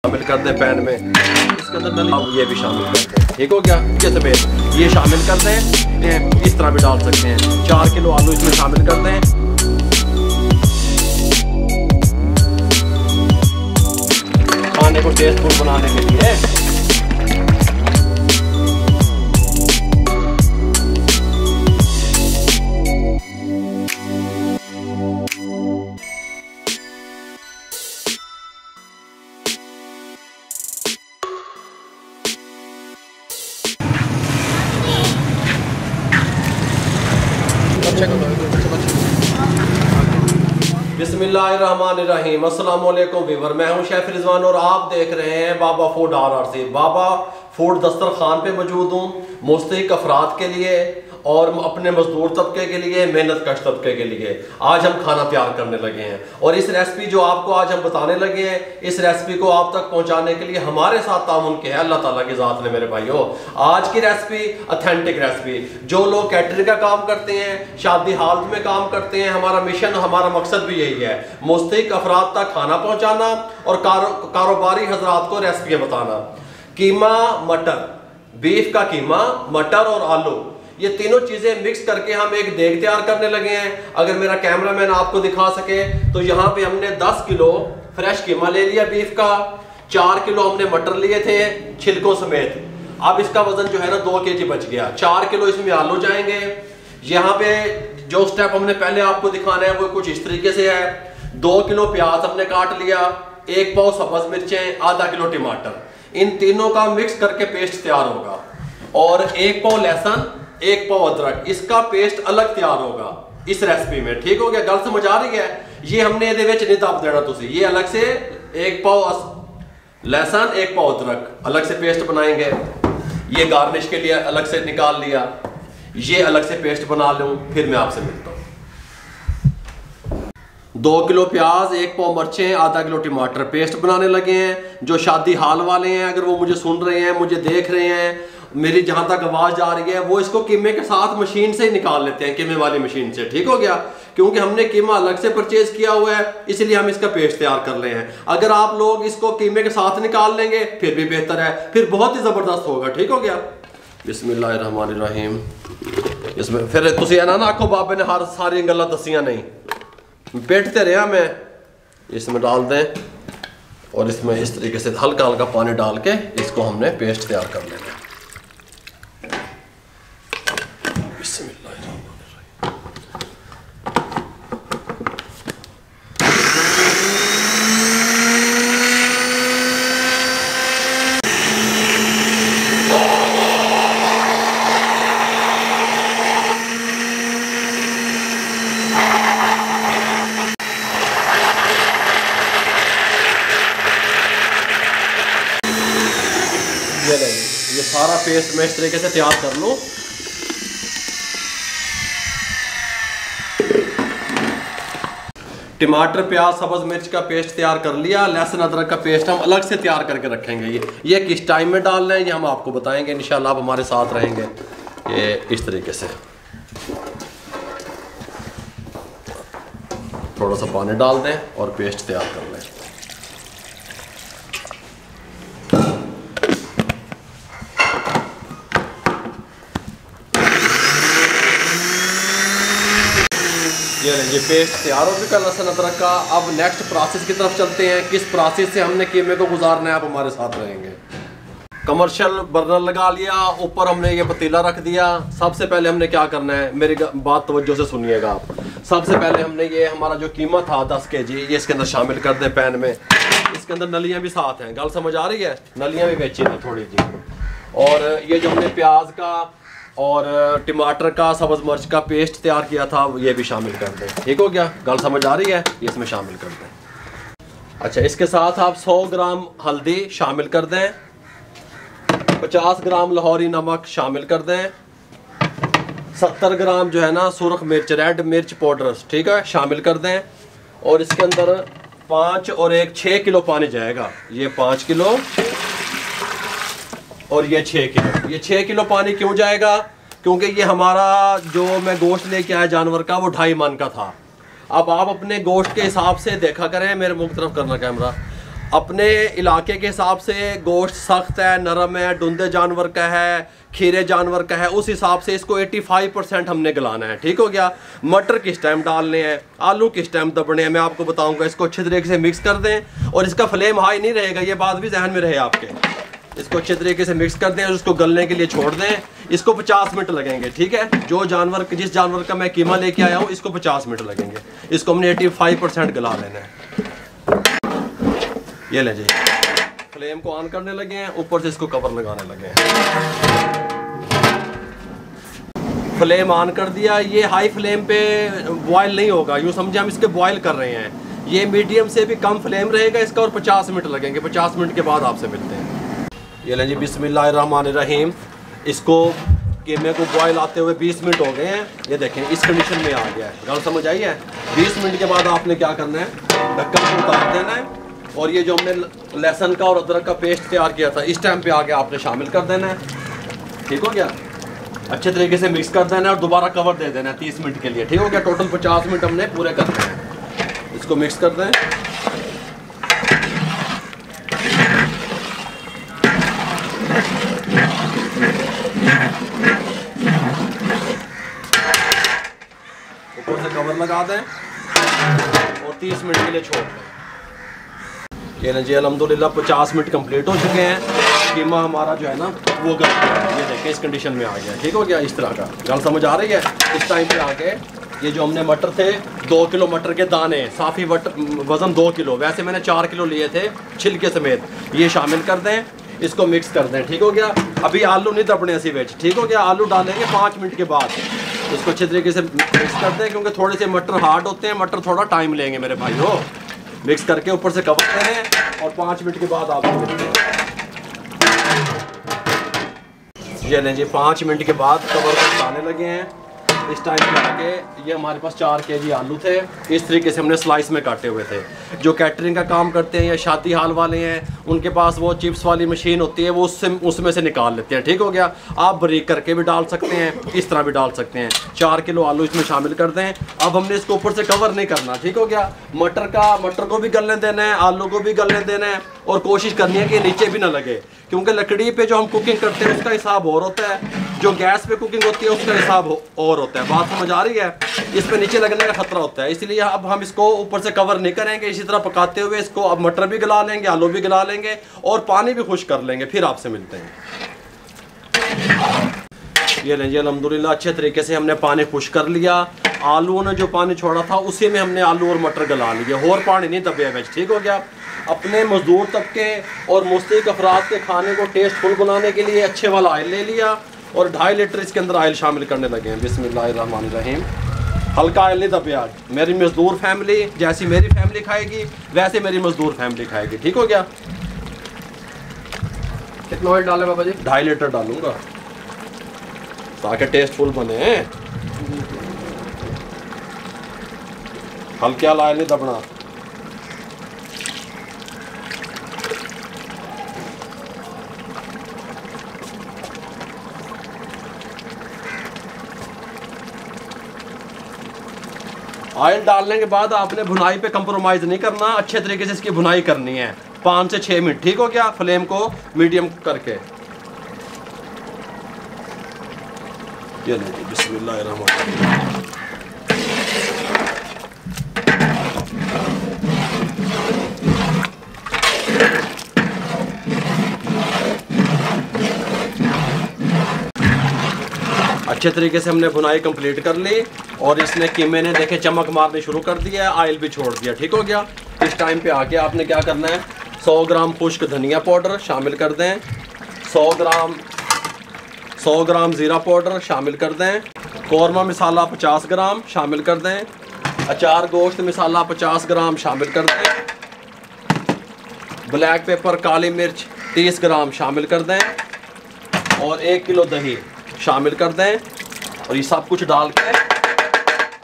शामिल कर दें पैन में। इसके अंदर अब ये भी शामिल कर दें। ठीक हो गया। ये समेत ये शामिल कर दें। इस तरह भी डाल सकते हैं। 4 किलो आलू इसमें शामिल कर दें। खाने को टेस्टफुल बनाने के लिए बिस्मिल्लाहिर्रहमानिर्रहीम। अस्सलाम वालेकुम वीवर, मैं हूं शेफ रिजवान और आप देख रहे हैं बाबा फूड RRC। बाबा फूड दस्तरखान पे मौजूद हूँ मुस्तहिक अफराद के लिए और अपने मजदूर तबके के लिए, मेहनत कश तबके के लिए। आज हम खाना तैयार करने लगे हैं और इस रेसिपी जो आपको आज हम बताने लगे हैं, इस रेसिपी को आप तक पहुंचाने के लिए हमारे साथ तामुन के है अल्लाह ताला की ज़ात ने। मेरे भाइयों, आज की रेसिपी ऑथेंटिक रेसिपी। जो लोग कैटरिंग का काम करते हैं, शादी हाल में काम करते हैं, हमारा मिशन, हमारा मकसद भी यही है, मुस्तहिक अफराद तक खाना पहुँचाना और कारोबारी हजरात को रेसिपियाँ बताना। कीमा मटर, बीफ का कीमा, मटर और आलू, ये तीनों चीजें मिक्स करके हम एक देग तैयार करने लगे हैं। अगर मेरा कैमरामैन आपको दिखा सके तो यहाँ पे हमने 10 किलो फ्रेश कीमा ले लिया बीफ का, 4 किलो हमने मटर लिए थे छिलकों समेत। अब इसका वजन जो है ना 2 kg बच गया। 4 किलो इसमें आलू जाएंगे। यहाँ पे जो स्टेप हमने पहले आपको दिखाना है वो कुछ इस तरीके से है। 2 किलो प्याज हमने काट लिया, 1 पाव सब्ज मिर्चें, आधा किलो टमाटर, इन तीनों का मिक्स करके पेस्ट तैयार होगा। और 1 पाव लहसुन, 1 पाव अदरक, इसका पेस्ट अलग तैयार होगा इस रेसिपी में। ठीक हो गया, गल समझ आ रही है। ये हमने ये नहीं दब देना तुसी, ये अलग से 1 पाव लहसुन, 1 पाव अदरक अलग से पेस्ट बनाएंगे। ये गार्निश के लिए अलग से निकाल लिया, ये अलग से पेस्ट बना लूं, फिर मैं आपसे मिलता हूं। 2 किलो प्याज, 1 पाव मिर्चें, आधा किलो टमाटर पेस्ट बनाने लगे हैं। जो शादी हाल वाले हैं, अगर वो मुझे सुन रहे हैं, मुझे देख रहे हैं, मेरी जहां तक आवाज जा रही है, वो इसको कीमे के साथ मशीन से ही निकाल लेते हैं, कीमे वाली मशीन से। ठीक हो गया, क्योंकि हमने कीमा अलग से परचेज किया हुआ है, इसलिए हम इसका पेस्ट तैयार कर रहे हैं। अगर आप लोग इसको कीमे के साथ निकाल लेंगे फिर भी बेहतर है, फिर बहुत ही जबरदस्त होगा। ठीक हो गया। बिस्मिल्लाहिर्रहमानिर्रहीम। इसमें फिर तुसी है ना आखो बाबे ने हर सारी गल्ला दसियां नहीं, पेटते रहा मैं। इसमें डाल दें और इसमें इस तरीके से हल्का हल्का पानी डाल के इसको हमने पेस्ट तैयार कर लेना है। ये सारा पेस्ट मैं इस तरीके से तैयार कर लूं। टमाटर, प्याज, सब्ज मिर्च का पेस्ट तैयार कर लिया। लहसुन अदरक का पेस्ट हम अलग से तैयार करके रखेंगे। ये किस टाइम में डालना है ये हम आपको बताएंगे इंशाल्लाह, आप हमारे साथ रहेंगे। ये इस तरीके से थोड़ा सा पानी डाल दें और पेस्ट तैयार कर लें। ये पेस्ट तैयार हो चुका लहसुन अदरक का। अब नेक्स्ट प्रोसेस की तरफ चलते हैं। किस प्रोसेस से हमने कीमे को गुजारना है, आप हमारे साथ रहेंगे। कमर्शियल बर्नर लगा लिया, ऊपर हमने ये पतीला रख दिया। सबसे पहले हमने क्या करना है, मेरी बात तवज्जो से सुनिएगा आप। सबसे पहले हमने ये हमारा जो कीमा था 10 kg, ये इसके अंदर शामिल कर दें पैन में। इसके अंदर नलियाँ भी साथ हैं, गल समझ आ रही है, नलियाँ भी बेची थी थोड़ी जी। और ये जो हमने प्याज का और टमाटर का, सब्ज मिर्च का पेस्ट तैयार किया था, ये भी शामिल कर दें। ठीक हो गया, गल समझ आ रही है, ये इसमें शामिल कर दें। अच्छा, इसके साथ आप 100 ग्राम हल्दी शामिल कर दें, 50 ग्राम लाहौरी नमक शामिल कर दें, 70 ग्राम जो है ना सुरख मिर्च, रेड मिर्च पाउडर, ठीक है, शामिल कर दें। और इसके अंदर 5 और 1 6 किलो पानी जाएगा। ये 5 किलो और ये 6 किलो। ये 6 किलो पानी क्यों जाएगा, क्योंकि ये हमारा जो मैं गोश्त लेके आया जानवर का वो 2.5 मन का था। अब आप अपने गोश्त के हिसाब से देखा करें, मेरे मुख तरफ करना कैमरा। अपने इलाके के हिसाब से गोश्त सख्त है, नरम है, डुंदे जानवर का है, खीरे जानवर का है, उस हिसाब से इसको 85% हमने गलाना है। ठीक हो गया। मटर किस टाइम डालने हैं, आलू किस टाइम दबने हैं, मैं आपको बताऊंगा। इसको अच्छे तरीके से मिक्स कर दें और इसका फ्लेम हाई नहीं रहेगा, ये बात भी जहन में रहे आपके। इसको अच्छे तरीके से मिक्स कर दें और उसको गलने के लिए छोड़ दें। इसको 50 मिनट लगेंगे। ठीक है, जो जानवर जिस जानवर का मैं कीमा लेके आया हूँ इसको 50 मिनट लगेंगे। इसको हमने 85% गला लेना है। ये ले जाइए, फ्लेम को ऑन करने लगे हैं, ऊपर से इसको कवर लगाने लगे हैं। फ्लेम ऑन कर दिया। ये हाई फ्लेम पे बॉयल नहीं होगा, यूँ समझे हम इसके बॉयल कर रहे हैं। ये मीडियम से भी कम फ्लेम रहेगा इसका और 50 मिनट लगेंगे। 50 मिनट के बाद आपसे मिलते हैं। ये लें जी, बिस्मिल्लाहिर्रहमानिर्रहीम। इसको कीमे को बॉयल आते हुए 20 मिनट हो गए हैं। ये देखें इस कंडीशन में आ गया है। गल समझ आई है। 20 मिनट के बाद आपने क्या करना है, ढक्कन को उतार देना है और ये जो हमने लहसुन का और अदरक का पेस्ट तैयार किया था इस टाइम पे आके आपने शामिल कर देना है। ठीक हो गया। अच्छे तरीके से मिक्स कर देना है और दोबारा कवर दे देना है 30 मिनट के लिए। ठीक हो गया। टोटल 50 मिनट हमने पूरे करने हैं। इसको मिक्स कर दें। ऊपर से कवर लगा दें और 30 मिनट के लिए छोड़ दें। ये ना जी, अल्हम्दुलिल्लाह 50 मिनट कंप्लीट हो चुके हैं। कीमा हमारा जो है ना वो गल गया। ये देखें इस कंडीशन में आ गया। ठीक हो गया। इस तरह का गल समझ आ रही है। इस टाइम पे आके ये जो हमने मटर थे 2 किलो मटर के दाने, साफ़ी वज़न 2 किलो, वैसे मैंने 4 किलो लिए थे छिलके समेत, ये शामिल कर दें। इसको मिक्स कर दें। ठीक हो गया। अभी आलू नहीं दबने ऐसी वेज। ठीक हो गया। आलू डालेंगे 5 मिनट के बाद। इसको अच्छे तरीके से मिक्स कर दें क्योंकि थोड़े से मटर हार्ड होते हैं, मटर थोड़ा टाइम लेंगे मेरे भाई हो। मिक्स करके ऊपर से कवर करें और 5 मिनट के बाद आप मिलते हैं। ये लें जी, 5 मिनट के बाद कवर को डालने लगे हैं। इस टाइम पे आके ये हमारे पास 4 केजी आलू थे। इस तरीके से हमने स्लाइस में काटे हुए थे। जो कैटरिंग का काम करते हैं या शादी हाल वाले हैं उनके पास वो चिप्स वाली मशीन होती है, वो उसमें से निकाल लेते हैं। ठीक हो गया। आप बारीक करके भी डाल सकते हैं, इस तरह भी डाल सकते हैं। 4 किलो आलू इसमें शामिल कर दें। अब हमने इसको ऊपर से कवर नहीं करना। ठीक हो गया। मटर को भी गलने देना है, आलू को भी गलने देना है और कोशिश करनी है कि नीचे भी ना लगे क्योंकि लकड़ी पे जो हम कुकिंग करते हैं उसका हिसाब और होता है, जो गैस पे कुकिंग होती है उसका हिसाब और होता है। बात समझ आ रही है। इस पे नीचे लगने का खतरा होता है, इसलिए अब हम इसको ऊपर से कवर नहीं करेंगे। इसी तरह पकाते हुए इसको अब मटर भी गला लेंगे, आलू भी गला लेंगे और पानी भी खुश कर लेंगे। फिर आपसे मिलते हैं। ये लीजिए, अल्हम्दुलिल्लाह अच्छे तरीके से हमने पानी खुश कर लिया। आलूओं ने जो पानी छोड़ा था उसी में हमने आलू और मटर गला लिए, और पानी नहीं दबे वेज। ठीक हो गया। अपने मजदूर तबके और मुस्तहिक अफराद के खाने को टेस्टफुल बनाने के लिए अच्छे वाला ऑयल ले लिया और 2.5 लीटर इसके अंदर ऑयल शामिल करने लगे हैं। बिस्मिल्लाहिर्रहमानिर्रहीम। हल्का ऑयल नहीं दबे आज। मेरी मजदूर फैमिली जैसी मेरी फैमिली खाएगी वैसे मेरी मजदूर फैमिली खाएगी। ठीक हो गया। कितना ऑयल डाले बाबा जी? 2.5 लीटर डालूंगा ताकि टेस्टफुल बने। हल्के ऑयल नहीं दबना। ऑयल डालने के बाद आपने भुनाई पे कंप्रोमाइज़ नहीं करना, अच्छे तरीके से इसकी भुनाई करनी है 5 से 6 मिनट। ठीक हो गया। फ्लेम को मीडियम करके। ये लीजिए, बिस्मिल्लाहिर्रहमानिर्रहीम। अच्छे तरीके से हमने भुनाई कंप्लीट कर ली और इसने कीमे ने देखे चमक मारनी शुरू कर दिया है, ऑयल भी छोड़ दिया। ठीक हो गया। इस टाइम पे आके आपने क्या करना है, 100 ग्राम खुश्क धनिया पाउडर शामिल कर दें, 100 ग्राम ज़ीरा पाउडर शामिल कर दें, कौरमा मसाला 50 ग्राम शामिल कर दें, अचार गोश्त मसाला 50 ग्राम शामिल कर दें, ब्लैक पेपर काली मिर्च 30 ग्राम शामिल कर दें और 1 किलो दही शामिल कर दें। और ये सब कुछ डाल के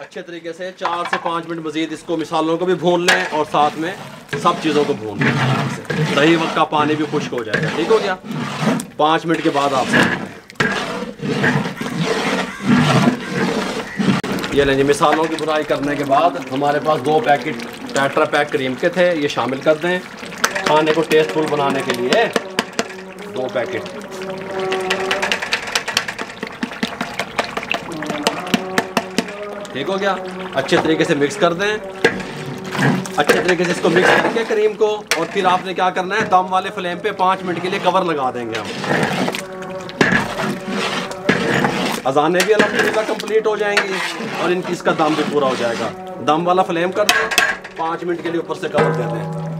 अच्छे तरीके से 4 से 5 मिनट मज़ीद इसको मिसालों को भी भून लें और साथ में सब चीज़ों को भून लें। दही वक्त का पानी भी खुश्क हो जाएगा। ठीक हो गया। 5 मिनट के बाद आप ये लेंगे। मिसालों की भुनाई करने के बाद हमारे पास 2 पैकेट टेट्रा पैक क्रीम के थे, ये शामिल कर दें। खाने को टेस्टफुल बनाने के लिए 2 पैकेट। ठीक हो गया। अच्छे तरीके से मिक्स कर दें। अच्छे तरीके से इसको मिक्स करके क्रीम को, और फिर आपने क्या करना है, दम वाले फ्लेम पे 5 मिनट के लिए कवर लगा देंगे हम। अजानें भी अल्हम्दुलिल्लाह कंप्लीट हो जाएंगी और इनकी इसका दम भी पूरा हो जाएगा। दम वाला फ्लेम कर दें, 5 मिनट के लिए ऊपर से कवर कर दें।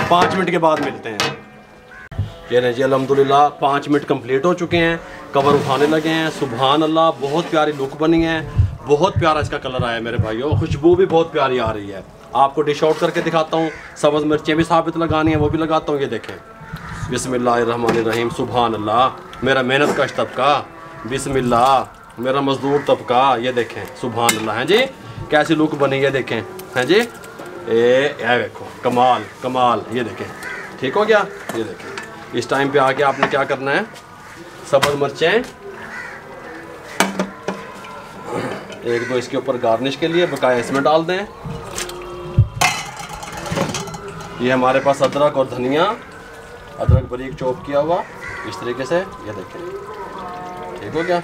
5 मिनट के बाद मिलते हैं। ये नहीं जी, अल्हम्दुलिल्लाह 5 मिनट कंप्लीट हो चुके हैं, कवर उठाने लगे हैं। सुभान अल्लाह, बहुत प्यारी लुक बनी है, बहुत प्यारा इसका कलर आया मेरे भाइयों। खुशबू भी बहुत प्यारी आ रही है। आपको डिश आउट करके दिखाता हूँ। सब्ज़ मिर्चें भी साबित लगानी है, वो भी लगाता हूँ। ये देखें, बिस्मिल्लाहिर्रहमानिर्रहीम। सुभान अल्लाह, मेरा मेहनत कश तबका, बिस्मिल्लाह, मेरा मजदूर तबका। ये देखें, सुभान अल्लाह। हैं जी, कैसी लुक बनी है, देखें। हैं जी, ये देखो, कमाल कमाल। ये देखें, ठीक हो गया। ये देखें, इस टाइम पे आके आपने क्या करना है, सब्ज़ मिर्चें 1-2 इसके ऊपर गार्निश के लिए बकाया इसमें डाल दें। ये हमारे पास अदरक और धनिया, अदरक बारीक चॉप किया हुआ, इस तरीके से। ये देखें, ठीक हो गया।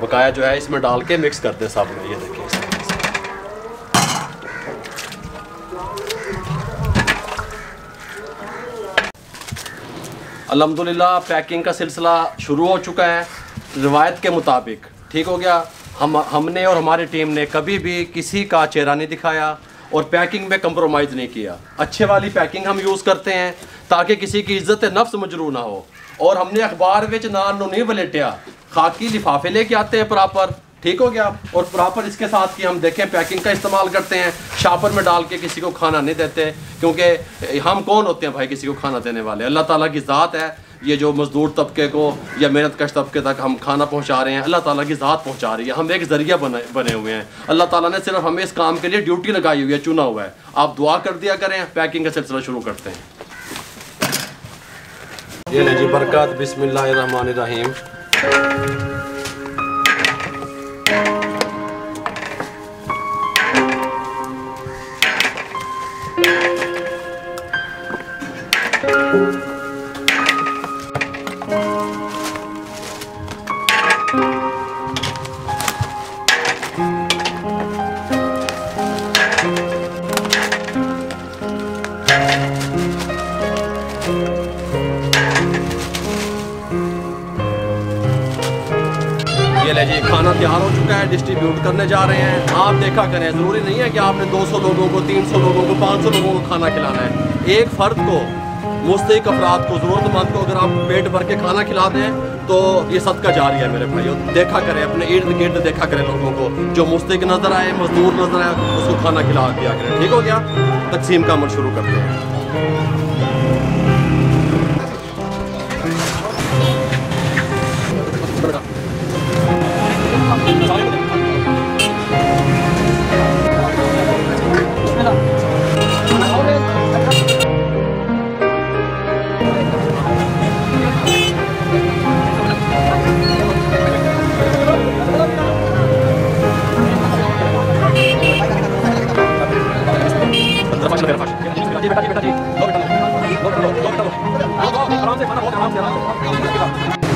बकाया जो है इसमें डाल के मिक्स करते हैं सब में। ये देखिए, इस तरीके से। अल्हम्दुलिल्लाह पैकिंग का सिलसिला शुरू हो चुका है रिवायत के मुताबिक। ठीक हो गया। हमने और हमारी टीम ने कभी भी किसी का चेहरा नहीं दिखाया और पैकिंग में कंप्रोमाइज़ नहीं किया। अच्छे वाली पैकिंग हम यूज़ करते हैं ताकि किसी की इज्जत नफ्स मजरू ना हो। और हमने अखबार विच नान नहीं वलेटिया, खाकी लिफाफे लेके आते हैं प्रॉपर। ठीक हो गया। और प्रॉपर इसके साथ की हम देखें पैकिंग का इस्तेमाल करते हैं। शापर में डाल के किसी को खाना नहीं देते, क्योंकि हम कौन होते हैं भाई किसी को खाना देने वाले? अल्लाह ताला की ज़ात है। ये जो मजदूर तबके को या मेहनत कश तबके तक हम खाना पहुंचा रहे हैं, अल्लाह ताला की ज़ात पहुंचा रही है। हम एक ज़रिया बने हुए हैं। अल्लाह ताला ने सिर्फ हमें इस काम के लिए ड्यूटी लगाई हुई है, चुना हुआ है। आप दुआ कर दिया करें। पैकिंग का सिलसिला शुरू करते हैं। ये ले जी बरकत, बिस्मिल्लाहिर्रहमानिर्रहीम। ये ले जी खाना तैयार हो चुका है, डिस्ट्रीब्यूट करने जा रहे हैं। आप देखा करें, ज़रूरी नहीं है कि आपने 200 लोगों को, 300 लोगों को, 500 लोगों को खाना खिलाना है। एक फ़र्द को, मुस्तहिक अफराद को, ज़रूरतमंद को अगर आप पेट भर के खाना खिला दें तो ये सदका जारी है मेरे भाइयों। देखा करें, अपने इर्द गिर्द देखा करें लोगों को, जो मुस्तहिक नज़र आए, मजदूर नज़र आए, उसको खाना खिला दिया करें। ठीक हो गया। तकसीम का अमल शुरू करते हैं।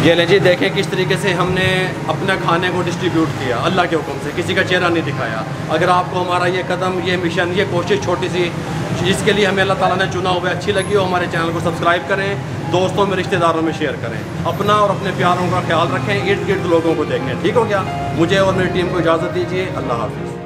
ये ले जी, देखें किस तरीके से हमने अपने खाने को डिस्ट्रीब्यूट किया अल्लाह के हुक्म से, किसी का चेहरा नहीं दिखाया। अगर आपको हमारा ये कदम, ये मिशन, ये कोशिश छोटी सी जिसके लिए हमें अल्लाह ताला ने चुना हुआ अच्छी लगी हो, हमारे चैनल को सब्सक्राइब करें, दोस्तों में, रिश्तेदारों में शेयर करें। अपना और अपने प्यारों का ख्याल रखें, इर्द गिर्द लोगों को देखें। ठीक हो गया। मुझे और मेरी टीम को इजाज़त दीजिए। अल्लाह हाफिज़।